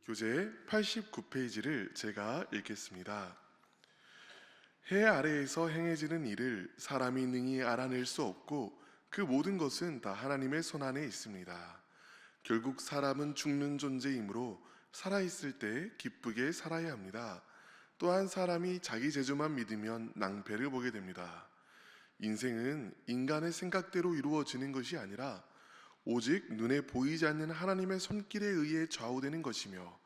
교재 89페이지를 제가 읽겠습니다. 해 아래에서 행해지는 일을 사람이 능히 알아낼 수 없고 그 모든 것은 다 하나님의 손안에 있습니다. 결국 사람은 죽는 존재이므로 살아있을 때 기쁘게 살아야 합니다. 또한 사람이 자기 재주만 믿으면 낭패를 보게 됩니다. 인생은 인간의 생각대로 이루어지는 것이 아니라 오직 눈에 보이지 않는 하나님의 손길에 의해 좌우되는 것이며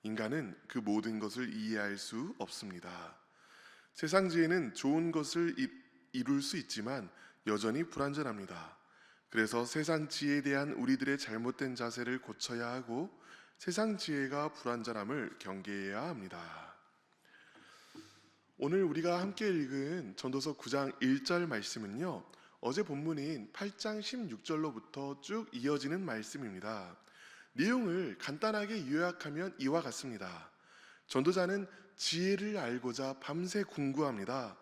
인간은 그 모든 것을 이해할 수 없습니다. 세상 지혜는 좋은 것을 이룰 수 있지만 여전히 불완전합니다. 그래서 세상 지혜에 대한 우리들의 잘못된 자세를 고쳐야 하고 세상 지혜가 불완전함을 경계해야 합니다. 오늘 우리가 함께 읽은 전도서 9장 1절 말씀은요, 어제 본문인 8장 16절로부터 쭉 이어지는 말씀입니다. 내용을 간단하게 요약하면 이와 같습니다. 전도자는 지혜를 알고자 밤새 공부합니다.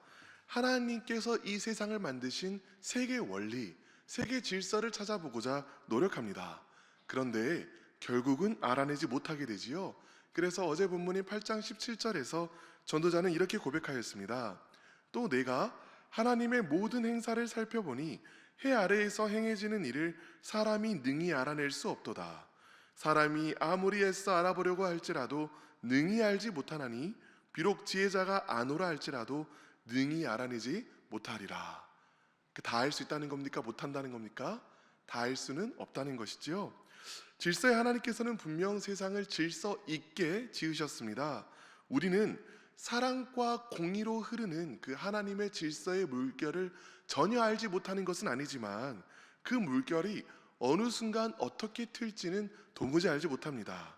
하나님께서 이 세상을 만드신 세계 원리, 세계 질서를 찾아보고자 노력합니다. 그런데 결국은 알아내지 못하게 되지요. 그래서 어제 본문인 8장 17절에서 전도자는 이렇게 고백하였습니다. 또 내가 하나님의 모든 행사를 살펴보니 해 아래에서 행해지는 일을 사람이 능히 알아낼 수 없도다. 사람이 아무리 애써 알아보려고 할지라도 능히 알지 못하나니 비록 지혜자가 아노라 할지라도 능히 알아내지 못하리라. 다 알 수 있다는 겁니까? 못한다는 겁니까? 다 알 수는 없다는 것이지요. 질서의 하나님께서는 분명 세상을 질서 있게 지으셨습니다. 우리는 사랑과 공의로 흐르는 그 하나님의 질서의 물결을 전혀 알지 못하는 것은 아니지만 그 물결이 어느 순간 어떻게 튈지는 도무지 알지 못합니다.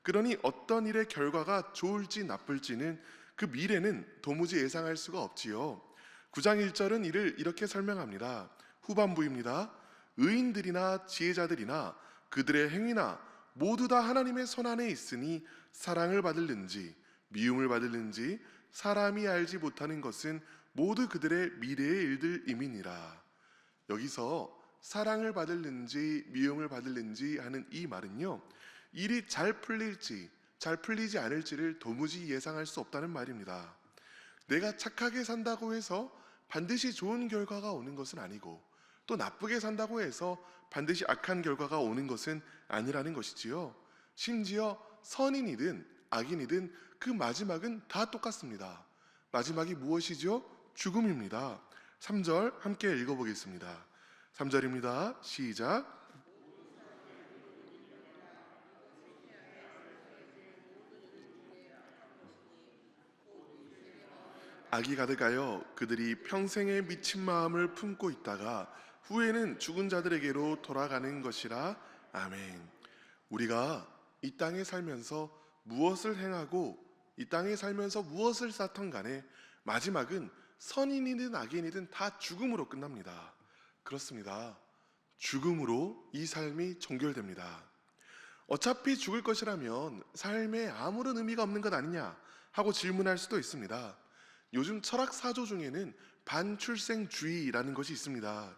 그러니 어떤 일의 결과가 좋을지 나쁠지는 그 미래는 도무지 예상할 수가 없지요. 9장 1절은 이를 이렇게 설명합니다. 후반부입니다. 의인들이나 지혜자들이나 그들의 행위나 모두 다 하나님의 손안에 있으니 사랑을 받을는지 미움을 받을는지 사람이 알지 못하는 것은 모두 그들의 미래의 일들임이니라. 여기서 사랑을 받을는지 미움을 받을는지 하는 이 말은요, 일이 잘 풀릴지 잘 풀리지 않을지를 도무지 예상할 수 없다는 말입니다. 내가 착하게 산다고 해서 반드시 좋은 결과가 오는 것은 아니고 또 나쁘게 산다고 해서 반드시 악한 결과가 오는 것은 아니라는 것이지요. 심지어 선인이든 악인이든 그 마지막은 다 똑같습니다. 마지막이 무엇이죠? 죽음입니다. 3절 함께 읽어보겠습니다. 3절입니다. 시작. 악이 가득하여 그들이 평생에 미친 마음을 품고 있다가 후에는 죽은 자들에게로 돌아가는 것이라. 아멘. 우리가 이 땅에 살면서 무엇을 행하고 이 땅에 살면서 무엇을 쌓던 간에 마지막은 선인이든 악인이든 다 죽음으로 끝납니다. 그렇습니다. 죽음으로 이 삶이 종결됩니다. 어차피 죽을 것이라면 삶에 아무런 의미가 없는 것 아니냐 하고 질문할 수도 있습니다. 요즘 철학 사조 중에는 반출생주의라는 것이 있습니다.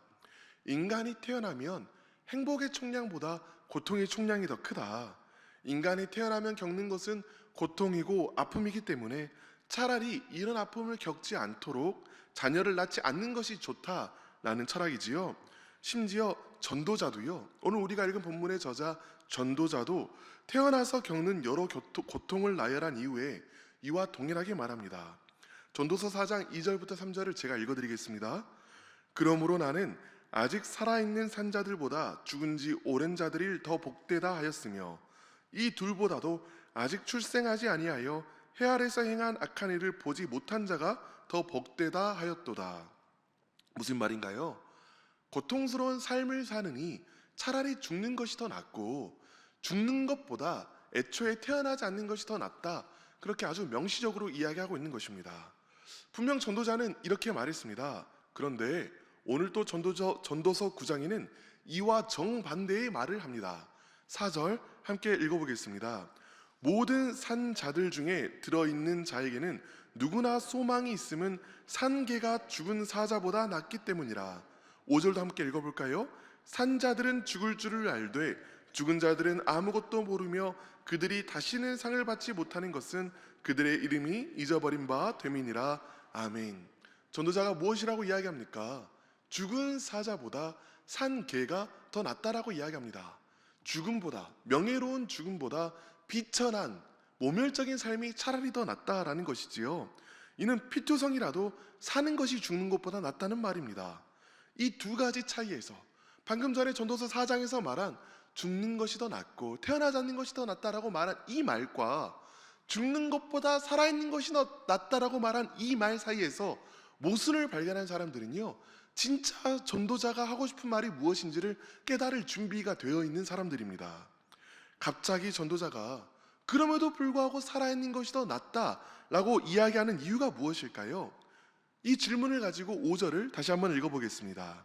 인간이 태어나면 행복의 총량보다 고통의 총량이 더 크다. 인간이 태어나면 겪는 것은 고통이고 아픔이기 때문에 차라리 이런 아픔을 겪지 않도록 자녀를 낳지 않는 것이 좋다라는 철학이지요. 심지어 전도자도요, 오늘 우리가 읽은 본문의 저자 전도자도 태어나서 겪는 여러 고통을 나열한 이후에 이와 동일하게 말합니다. 전도서 4장 2절부터 3절을 제가 읽어드리겠습니다. 그러므로 나는 아직 살아있는 산자들보다 죽은 지 오랜 자들이 더 복되다 하였으며 이 둘보다도 아직 출생하지 아니하여 해 아래서 행한 악한 일을 보지 못한 자가 더 복되다 하였도다. 무슨 말인가요? 고통스러운 삶을 사느니 차라리 죽는 것이 더 낫고 죽는 것보다 애초에 태어나지 않는 것이 더 낫다. 그렇게 아주 명시적으로 이야기하고 있는 것입니다. 분명 전도자는 이렇게 말했습니다. 그런데 오늘 또 전도서 9장에는 이와 정반대의 말을 합니다. 4절 함께 읽어보겠습니다. 모든 산 자들 중에 들어있는 자에게는 누구나 소망이 있음은 산 개가 죽은 사자보다 낫기 때문이라. 5절도 함께 읽어볼까요? 산자들은 죽을 줄을 알되 죽은 자들은 아무것도 모르며 그들이 다시는 상을 받지 못하는 것은 그들의 이름이 잊어버린 바 됨이니라. 아멘. 전도자가 무엇이라고 이야기합니까? 죽은 사자보다 산 개가 더 낫다라고 이야기합니다. 죽음보다, 명예로운 죽음보다 비천한 모멸적인 삶이 차라리 더 낫다라는 것이지요. 이는 피투성이라도 사는 것이 죽는 것보다 낫다는 말입니다. 이 두 가지 차이에서 방금 전에 전도서 4장에서 말한 죽는 것이 더 낫고 태어나지 않는 것이 더 낫다라고 말한 이 말과 죽는 것보다 살아있는 것이 더 낫다라고 말한 이 말 사이에서 모순을 발견한 사람들은요, 진짜 전도자가 하고 싶은 말이 무엇인지를 깨달을 준비가 되어 있는 사람들입니다. 갑자기 전도자가 그럼에도 불구하고 살아있는 것이 더 낫다라고 이야기하는 이유가 무엇일까요? 이 질문을 가지고 5절을 다시 한번 읽어보겠습니다.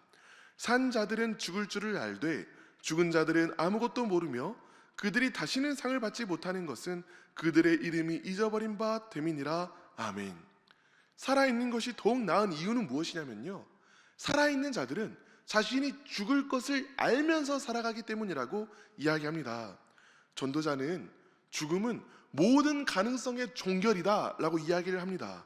산 자들은 죽을 줄을 알되 죽은 자들은 아무것도 모르며 그들이 다시는 상을 받지 못하는 것은 그들의 이름이 잊어버린 바 됨이니라. 아멘. 살아있는 것이 더욱 나은 이유는 무엇이냐면요, 살아있는 자들은 자신이 죽을 것을 알면서 살아가기 때문이라고 이야기합니다. 전도자는 죽음은 모든 가능성의 종결이다 라고 이야기를 합니다.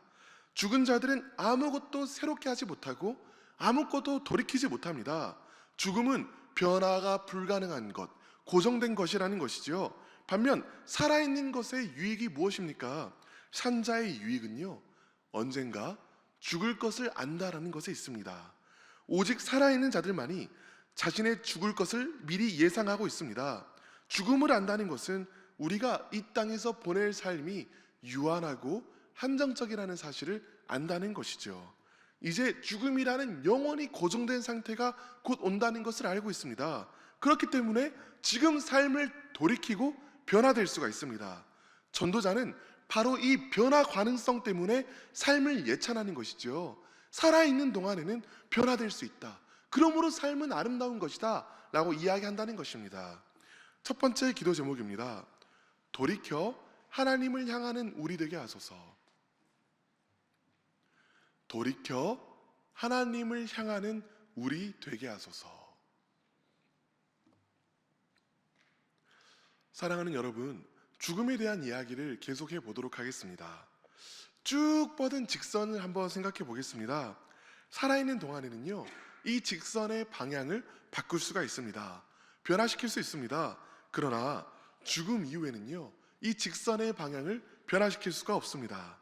죽은 자들은 아무것도 새롭게 하지 못하고 아무것도 돌이키지 못합니다. 죽음은 변화가 불가능한 것, 고정된 것이라는 것이죠. 반면 살아있는 것의 유익이 무엇입니까? 산자의 유익은요, 언젠가 죽을 것을 안다라는 것에 있습니다. 오직 살아있는 자들만이 자신의 죽을 것을 미리 예상하고 있습니다. 죽음을 안다는 것은 우리가 이 땅에서 보낼 삶이 유한하고 한정적이라는 사실을 안다는 것이죠. 이제 죽음이라는 영원히 고정된 상태가 곧 온다는 것을 알고 있습니다. 그렇기 때문에 지금 삶을 돌이키고 변화될 수가 있습니다. 전도자는 바로 이 변화 가능성 때문에 삶을 예찬하는 것이죠. 살아있는 동안에는 변화될 수 있다. 그러므로 삶은 아름다운 것이다 라고 이야기한다는 것입니다. 첫 번째 기도 제목입니다. 돌이켜 하나님을 향하는 우리 되게 하소서. 돌이켜 하나님을 향하는 우리 되게 하소서. 사랑하는 여러분, 죽음에 대한 이야기를 계속해 보도록 하겠습니다. 쭉 뻗은 직선을 한번 생각해 보겠습니다. 살아있는 동안에는요, 이 직선의 방향을 바꿀 수가 있습니다. 변화시킬 수 있습니다. 그러나 죽음 이후에는요, 이 직선의 방향을 변화시킬 수가 없습니다.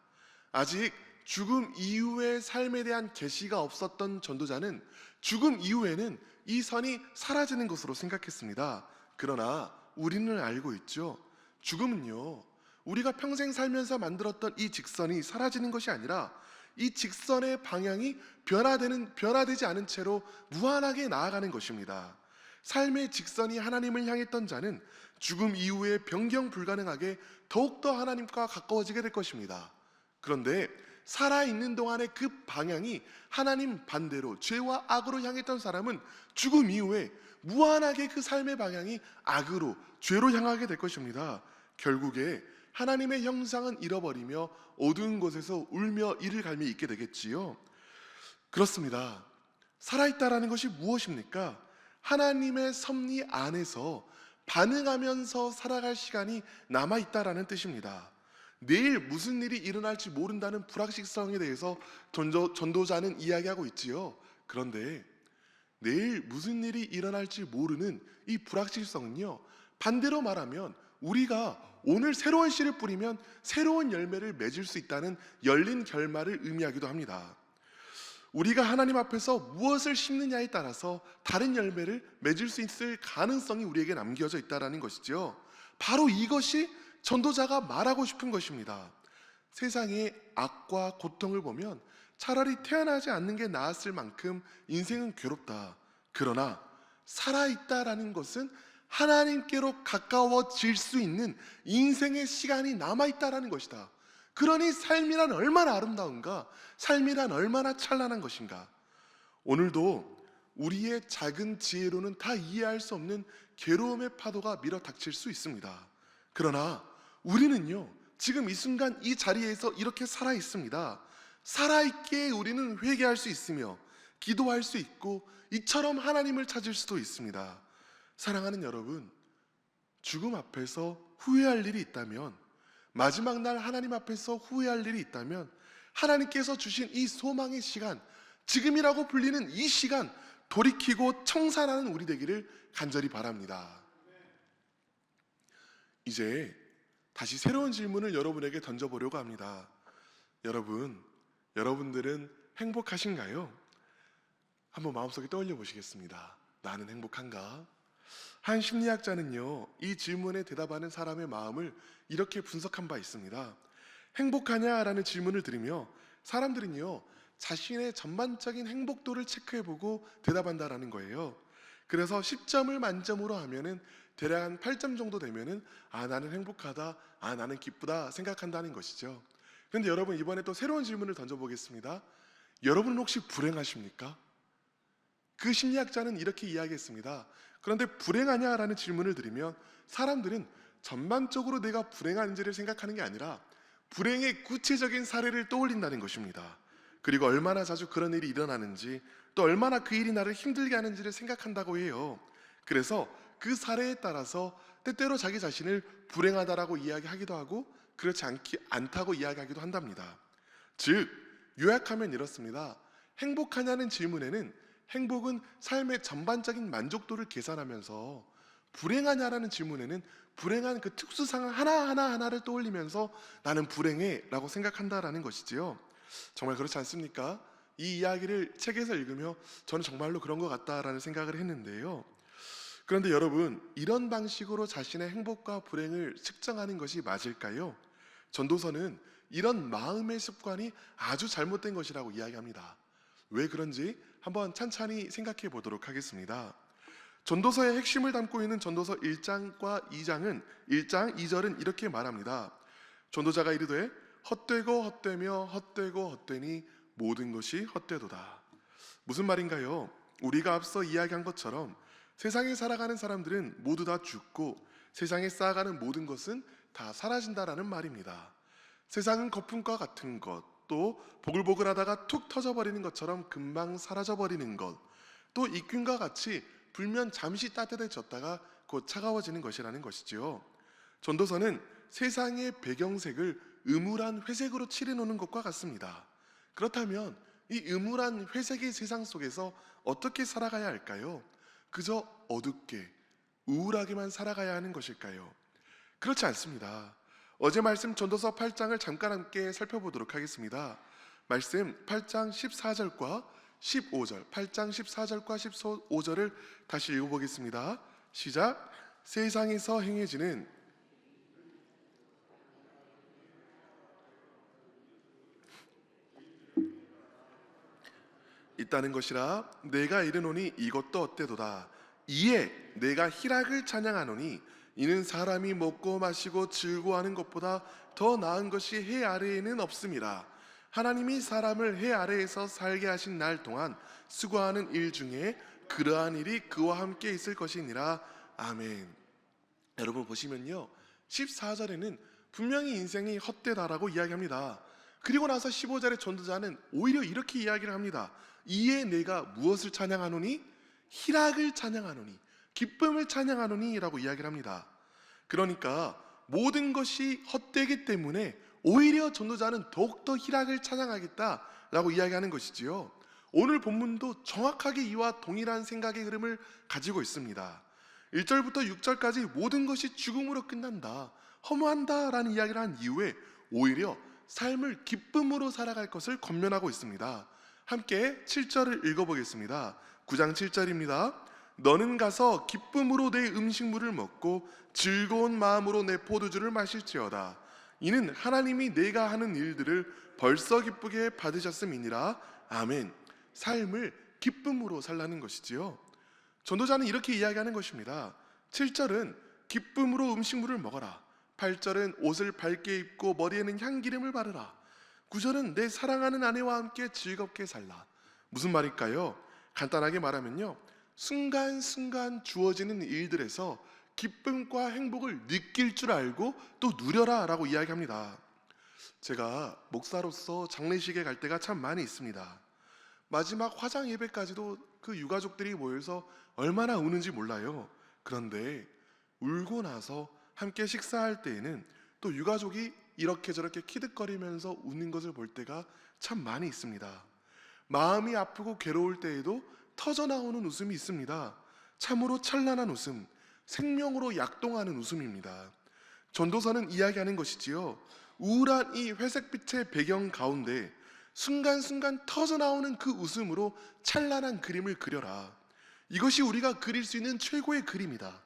아직 죽음 이후의 삶에 대한 계시가 없었던 전도자는 죽음 이후에는 이 선이 사라지는 것으로 생각했습니다. 그러나 우리는 알고 있죠. 죽음은요, 우리가 평생 살면서 만들었던 이 직선이 사라지는 것이 아니라 이 직선의 방향이 변화되지 않은 채로 무한하게 나아가는 것입니다. 삶의 직선이 하나님을 향했던 자는 죽음 이후에 변경 불가능하게 더욱더 하나님과 가까워지게 될 것입니다. 그런데 살아있는 동안에 그 방향이 하나님 반대로 죄와 악으로 향했던 사람은 죽음 이후에 무한하게 그 삶의 방향이 악으로, 죄로 향하게 될 것입니다. 결국에 하나님의 형상은 잃어버리며 어두운 곳에서 울며 이를 갈미 있게 되겠지요. 그렇습니다. 살아있다라는 것이 무엇입니까? 하나님의 섭리 안에서 반응하면서 살아갈 시간이 남아있다라는 뜻입니다. 내일 무슨 일이 일어날지 모른다는 불확실성에 대해서 전도자는 이야기하고 있지요. 그런데 내일 무슨 일이 일어날지 모르는 이 불확실성은요, 반대로 말하면 우리가 오늘 새로운 씨를 뿌리면 새로운 열매를 맺을 수 있다는 열린 결말을 의미하기도 합니다. 우리가 하나님 앞에서 무엇을 심느냐에 따라서 다른 열매를 맺을 수 있을 가능성이 우리에게 남겨져 있다는 것이죠. 바로 이것이 전도자가 말하고 싶은 것입니다. 세상의 악과 고통을 보면 차라리 태어나지 않는 게 나았을 만큼 인생은 괴롭다. 그러나 살아있다라는 것은 하나님께로 가까워질 수 있는 인생의 시간이 남아있다라는 것이다. 그러니 삶이란 얼마나 아름다운가, 삶이란 얼마나 찬란한 것인가. 오늘도 우리의 작은 지혜로는 다 이해할 수 없는 괴로움의 파도가 밀어닥칠 수 있습니다. 그러나 우리는요, 지금 이 순간 이 자리에서 이렇게 살아있습니다. 살아있기에 우리는 회개할 수 있으며 기도할 수 있고 이처럼 하나님을 찾을 수도 있습니다. 사랑하는 여러분, 죽음 앞에서 후회할 일이 있다면, 마지막 날 하나님 앞에서 후회할 일이 있다면 하나님께서 주신 이 소망의 시간, 지금이라고 불리는 이 시간 돌이키고 청산하는 우리 되기를 간절히 바랍니다. 이제 다시 새로운 질문을 여러분에게 던져보려고 합니다. 여러분들은 행복하신가요? 한번 마음속에 떠올려 보시겠습니다. 나는 행복한가? 한 심리학자는요, 이 질문에 대답하는 사람의 마음을 이렇게 분석한 바 있습니다. 행복하냐라는 질문을 들으며 사람들은요, 자신의 전반적인 행복도를 체크해보고 대답한다라는 거예요. 그래서 10점을 만점으로 하면은 대략 한 8점 정도 되면은 나는 행복하다, 나는 기쁘다 생각한다는 것이죠. 그런데 여러분, 이번에 또 새로운 질문을 던져보겠습니다. 여러분은 혹시 불행하십니까? 그 심리학자는 이렇게 이야기했습니다. 그런데 불행하냐라는 질문을 드리면 사람들은 전반적으로 내가 불행한지를 생각하는 게 아니라 불행의 구체적인 사례를 떠올린다는 것입니다. 그리고 얼마나 자주 그런 일이 일어나는지, 또 얼마나 그 일이 나를 힘들게 하는지를 생각한다고 해요. 그래서 그 사례에 따라서 때때로 자기 자신을 불행하다라고 이야기하기도 하고 그렇지 않다고 이야기하기도 한답니다. 즉, 요약하면 이렇습니다. 행복하냐는 질문에는 행복은 삶의 전반적인 만족도를 계산하면서, 불행하냐라는 질문에는 불행한 그 특수 상황 하나를 떠올리면서 나는 불행해 라고 생각한다라는 것이지요. 정말 그렇지 않습니까? 이 이야기를 책에서 읽으며 저는 정말로 그런 것 같다라는 생각을 했는데요. 그런데 여러분, 이런 방식으로 자신의 행복과 불행을 측정하는 것이 맞을까요? 전도서는 이런 마음의 습관이 아주 잘못된 것이라고 이야기합니다. 왜 그런지 한번 찬찬히 생각해 보도록 하겠습니다. 전도서의 핵심을 담고 있는 전도서 1장과 2장은 1장 2절은 이렇게 말합니다. 전도자가 이르되 헛되고 헛되며 헛되고 헛되니 모든 것이 헛되도다. 무슨 말인가요? 우리가 앞서 이야기한 것처럼 세상에 살아가는 사람들은 모두 다 죽고 세상에 쌓아가는 모든 것은 다 사라진다라는 말입니다. 세상은 거품과 같은 것, 또 보글보글하다가 툭 터져버리는 것처럼 금방 사라져버리는 것, 또 이균과 같이 불면 잠시 따뜻해졌다가 곧 차가워지는 것이라는 것이지요. 전도서는 세상의 배경색을 음울한 회색으로 칠해놓는 것과 같습니다. 그렇다면 이 음울한 회색의 세상 속에서 어떻게 살아가야 할까요? 그저 어둡게 우울하게만 살아가야 하는 것일까요? 그렇지 않습니다. 어제 말씀 전도서 8장을 잠깐 함께 살펴보도록 하겠습니다. 말씀 8장 14절과 15절, 8장 14절과 15절을 다시 읽어보겠습니다. 시작. 세상에서 행해지는 있다는 것이라 내가 이르노니 이것도 어때도다. 이에 내가 희락을 찬양하노니 이는 사람이 먹고 마시고 즐거워하는 것보다 더 나은 것이 해 아래에는 없음이라. 하나님이 사람을 해 아래에서 살게 하신 날 동안 수고하는 일 중에 그러한 일이 그와 함께 있을 것이니라. 아멘. 여러분 보시면요, 14절에는 분명히 인생이 헛되다라고 이야기합니다. 그리고 나서 15절의 전도자는 오히려 이렇게 이야기를 합니다. 이에 내가 무엇을 찬양하노니? 희락을 찬양하노니, 기쁨을 찬양하노니 라고 이야기를 합니다. 그러니까 모든 것이 헛되기 때문에 오히려 전도자는 더욱더 희락을 찬양하겠다라고 이야기하는 것이지요. 오늘 본문도 정확하게 이와 동일한 생각의 흐름을 가지고 있습니다. 1절부터 6절까지 모든 것이 죽음으로 끝난다, 허무한다 라는 이야기를 한 이후에 오히려 삶을 기쁨으로 살아갈 것을 권면하고 있습니다. 함께 7절을 읽어보겠습니다. 9장 7절입니다. 너는 가서 기쁨으로 내 음식물을 먹고 즐거운 마음으로 내 포도주를 마실지어다. 이는 하나님이 내가 하는 일들을 벌써 기쁘게 받으셨음이니라. 아멘. 삶을 기쁨으로 살라는 것이지요. 전도자는 이렇게 이야기하는 것입니다. 7절은 기쁨으로 음식물을 먹어라. 8절은 옷을 밝게 입고 머리에는 향기름을 바르라. 9절은 내 사랑하는 아내와 함께 즐겁게 살라. 무슨 말일까요? 간단하게 말하면요, 순간순간 주어지는 일들에서 기쁨과 행복을 느낄 줄 알고 또 누려라 라고 이야기합니다. 제가 목사로서 장례식에 갈 때가 참 많이 있습니다. 마지막 화장 예배까지도 그 유가족들이 모여서 얼마나 우는지 몰라요. 그런데 울고 나서 함께 식사할 때에는 또 유가족이 이렇게 저렇게 키득거리면서 웃는 것을 볼 때가 참 많이 있습니다. 마음이 아프고 괴로울 때에도 터져나오는 웃음이 있습니다. 참으로 찬란한 웃음, 생명으로 약동하는 웃음입니다. 전도서는 이야기하는 것이지요. 우울한 이 회색빛의 배경 가운데 순간순간 터져나오는 그 웃음으로 찬란한 그림을 그려라. 이것이 우리가 그릴 수 있는 최고의 그림이다.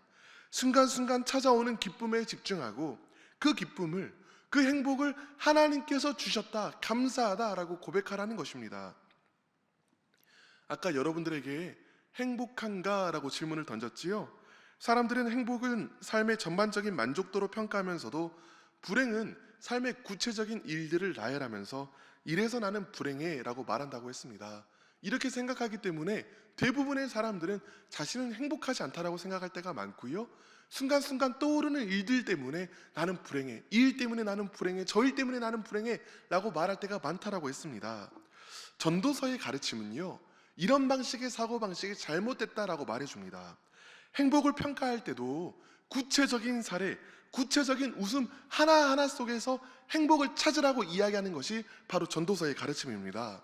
순간순간 찾아오는 기쁨에 집중하고 그 기쁨을, 그 행복을 하나님께서 주셨다, 감사하다라고 고백하라는 것입니다. 아까 여러분들에게 행복한가? 라고 질문을 던졌지요. 사람들은 행복은 삶의 전반적인 만족도로 평가하면서도 불행은 삶의 구체적인 일들을 나열하면서 이래서 나는 불행해 라고 말한다고 했습니다. 이렇게 생각하기 때문에 대부분의 사람들은 자신은 행복하지 않다라고 생각할 때가 많고요. 순간순간 떠오르는 일들 때문에 나는 불행해, 이 일 때문에 나는 불행해, 저 일 때문에 나는 불행해 라고 말할 때가 많다라고 했습니다. 전도서의 가르침은요, 이런 방식의 사고방식이 잘못됐다라고 말해줍니다. 행복을 평가할 때도 구체적인 사례, 구체적인 웃음 하나하나 속에서 행복을 찾으라고 이야기하는 것이 바로 전도서의 가르침입니다.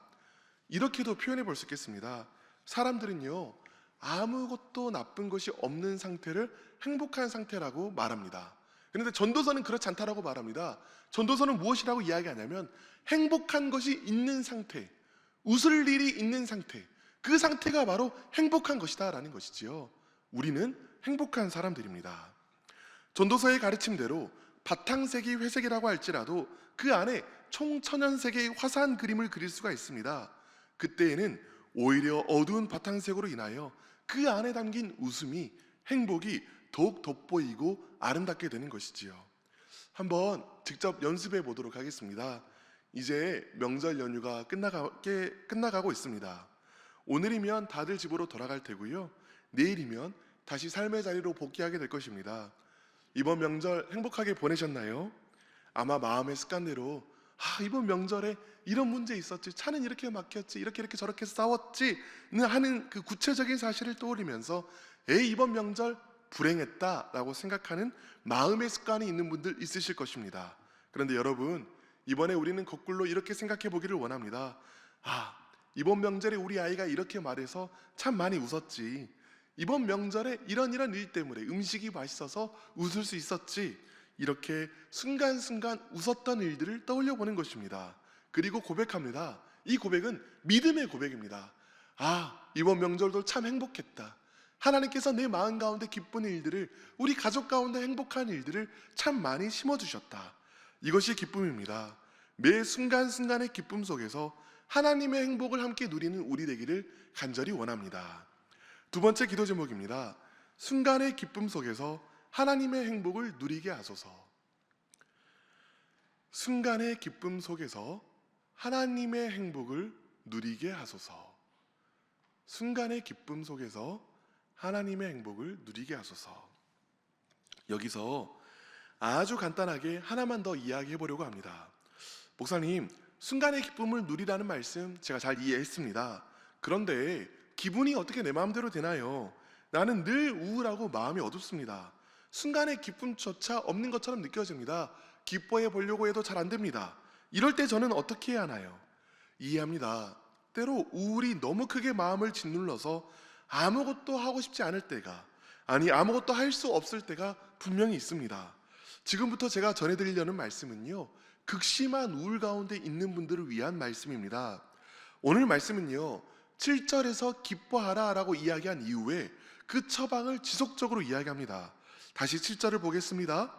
이렇게도 표현해 볼 수 있겠습니다. 사람들은요, 아무것도 나쁜 것이 없는 상태를 행복한 상태라고 말합니다. 그런데 전도서는 그렇지 않다라고 말합니다. 전도서는 무엇이라고 이야기하냐면 행복한 것이 있는 상태, 웃을 일이 있는 상태, 그 상태가 바로 행복한 것이다 라는 것이지요. 우리는 행복한 사람들입니다. 전도서의 가르침대로 바탕색이 회색이라고 할지라도 그 안에 총천연색의 화사한 그림을 그릴 수가 있습니다. 그때에는 오히려 어두운 바탕색으로 인하여 그 안에 담긴 웃음이, 행복이 더욱 돋보이고 아름답게 되는 것이지요. 한번 직접 연습해 보도록 하겠습니다. 이제 명절 연휴가 끝나가고 있습니다. 오늘이면 다들 집으로 돌아갈 테고요. 내일이면 다시 삶의 자리로 복귀하게 될 것입니다. 이번 명절 행복하게 보내셨나요? 아마 마음의 습관대로 이번 명절에 이런 문제 있었지, 차는 이렇게 막혔지, 이렇게 저렇게 싸웠지 하는 그 구체적인 사실을 떠올리면서 이번 명절 불행했다라고 생각하는 마음의 습관이 있는 분들 있으실 것입니다. 그런데 여러분, 이번에 우리는 거꾸로 이렇게 생각해 보기를 원합니다. 이번 명절에 우리 아이가 이렇게 말해서 참 많이 웃었지. 이번 명절에 이런 일 때문에 음식이 맛있어서 웃을 수 있었지. 이렇게 순간순간 웃었던 일들을 떠올려 보는 것입니다. 그리고 고백합니다. 이 고백은 믿음의 고백입니다. 이번 명절도 참 행복했다. 하나님께서 내 마음 가운데 기쁜 일들을, 우리 가족 가운데 행복한 일들을 참 많이 심어주셨다. 이것이 기쁨입니다. 매 순간순간의 기쁨 속에서 하나님의 행복을 함께 누리는 우리 되기를 간절히 원합니다. 두 번째 기도 제목입니다. 순간의 기쁨 속에서 하나님의 행복을 누리게 하소서. 순간의 기쁨 속에서 하나님의 행복을 누리게 하소서. 순간의 기쁨 속에서 하나님의 행복을 누리게 하소서. 여기서 아주 간단하게 하나만 더 이야기해 보려고 합니다. 목사님, 순간의 기쁨을 누리라는 말씀 제가 잘 이해했습니다. 그런데 기분이 어떻게 내 마음대로 되나요? 나는 늘 우울하고 마음이 어둡습니다. 순간의 기쁨조차 없는 것처럼 느껴집니다. 기뻐해 보려고 해도 잘 안 됩니다. 이럴 때 저는 어떻게 해야 하나요? 이해합니다. 때로 우울이 너무 크게 마음을 짓눌러서 아무것도 하고 싶지 않을 때가, 아무것도 할 수 없을 때가 분명히 있습니다. 지금부터 제가 전해드리려는 말씀은요, 극심한 우울 가운데 있는 분들을 위한 말씀입니다. 오늘 말씀은요, 7절에서 기뻐하라 라고 이야기한 이후에 그 처방을 지속적으로 이야기합니다. 다시 7절을 보겠습니다.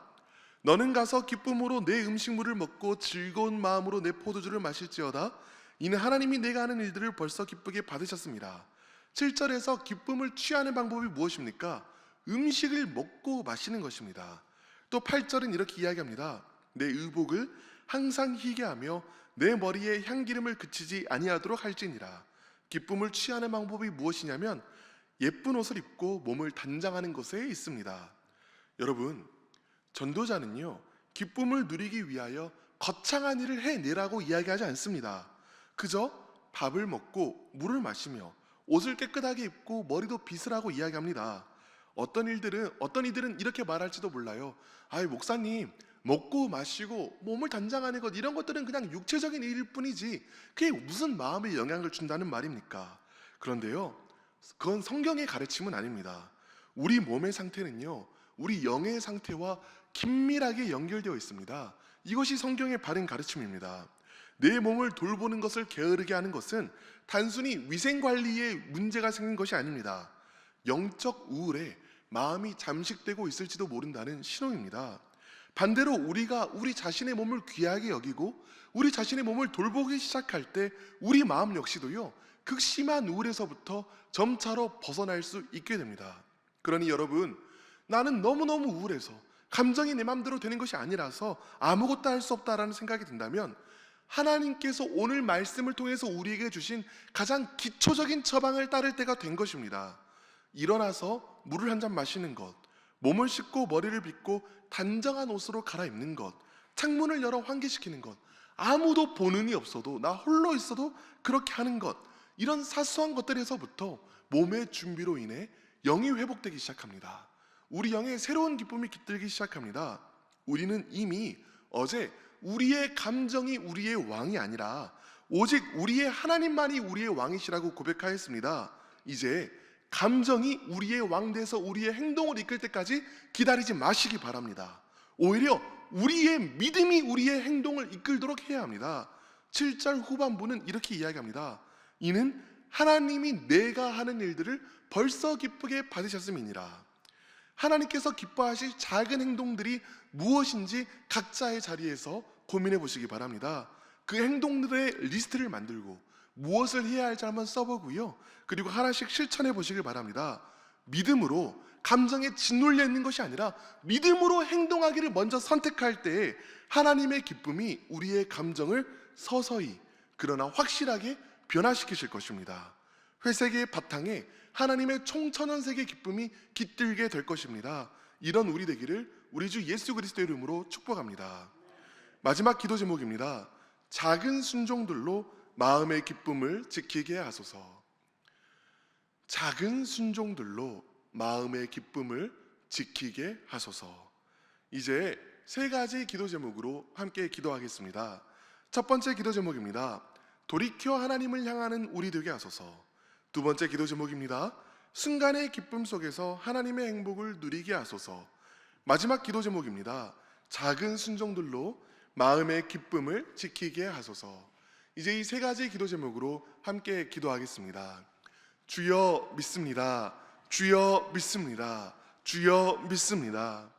너는 가서 기쁨으로 내 음식물을 먹고 즐거운 마음으로 내 포도주를 마실지어다. 이는 하나님이 내가 하는 일들을 벌써 기쁘게 받으셨습니다. 7절에서 기쁨을 취하는 방법이 무엇입니까? 음식을 먹고 마시는 것입니다. 또 8절은 이렇게 이야기합니다. 내 의복을 항상 희게 하며 내 머리에 향기름을 그치지 아니하도록 할지니라. 기쁨을 취하는 방법이 무엇이냐면 예쁜 옷을 입고 몸을 단장하는 것에 있습니다. 여러분, 전도자는요, 기쁨을 누리기 위하여 거창한 일을 해내라고 이야기하지 않습니다. 그저 밥을 먹고 물을 마시며 옷을 깨끗하게 입고 머리도 빗으라고 이야기합니다. 어떤 이들은 이렇게 말할지도 몰라요. 아이, 목사님, 먹고 마시고 몸을 단장하는 것, 이런 것들은 그냥 육체적인 일일 뿐이지 그게 무슨 마음에 영향을 준다는 말입니까? 그런데요, 그건 성경의 가르침은 아닙니다. 우리 몸의 상태는요, 우리 영의 상태와 긴밀하게 연결되어 있습니다. 이것이 성경의 바른 가르침입니다. 내 몸을 돌보는 것을 게으르게 하는 것은 단순히 위생 관리에 문제가 생긴 것이 아닙니다. 영적 우울에 마음이 잠식되고 있을지도 모른다는 신호입니다. 반대로 우리가 우리 자신의 몸을 귀하게 여기고 우리 자신의 몸을 돌보기 시작할 때 우리 마음 역시도요, 극심한 우울에서부터 점차로 벗어날 수 있게 됩니다. 그러니 여러분, 나는 너무너무 우울해서 감정이 내 마음대로 되는 것이 아니라서 아무것도 할 수 없다라는 생각이 든다면, 하나님께서 오늘 말씀을 통해서 우리에게 주신 가장 기초적인 처방을 따를 때가 된 것입니다. 일어나서 물을 한 잔 마시는 것, 몸을 씻고 머리를 빗고 단정한 옷으로 갈아입는 것, 창문을 열어 환기시키는 것, 아무도 보는 이 없어도 나 홀로 있어도 그렇게 하는 것, 이런 사소한 것들에서부터 몸의 준비로 인해 영이 회복되기 시작합니다. 우리 영에 새로운 기쁨이 깃들기 시작합니다. 우리는 이미 어제 우리의 감정이 우리의 왕이 아니라 오직 우리의 하나님만이 우리의 왕이시라고 고백하였습니다. 이제 감정이 우리의 왕 돼서 우리의 행동을 이끌 때까지 기다리지 마시기 바랍니다. 오히려 우리의 믿음이 우리의 행동을 이끌도록 해야 합니다. 7절 후반부는 이렇게 이야기합니다. 이는 하나님이 내가 하는 일들을 벌써 기쁘게 받으셨음이니라. 하나님께서 기뻐하실 작은 행동들이 무엇인지 각자의 자리에서 고민해 보시기 바랍니다. 그 행동들의 리스트를 만들고 무엇을 해야 할지 한번 써보고요, 그리고 하나씩 실천해 보시길 바랍니다. 믿음으로 감정에 짓눌려 있는 것이 아니라 믿음으로 행동하기를 먼저 선택할 때에 하나님의 기쁨이 우리의 감정을 서서히 그러나 확실하게 변화시키실 것입니다. 회색의 바탕에 하나님의 총천연색의 기쁨이 깃들게 될 것입니다. 이런 우리 되기를 우리 주 예수 그리스도의 이름으로 축복합니다. 마지막 기도 제목입니다. 작은 순종들로 마음의 기쁨을 지키게 하소서. 작은 순종들로 마음의 기쁨을 지키게 하소서. 이제 세 가지 기도 제목으로 함께 기도하겠습니다. 첫 번째 기도 제목입니다. 돌이켜 하나님을 향하는 우리 되게 하소서. 두 번째 기도 제목입니다. 순간의 기쁨 속에서 하나님의 행복을 누리게 하소서. 마지막 기도 제목입니다. 작은 순종들로 마음의 기쁨을 지키게 하소서. 이제 이 세 가지 기도 제목으로 함께 기도하겠습니다. 주여 믿습니다. 주여 믿습니다. 주여 믿습니다.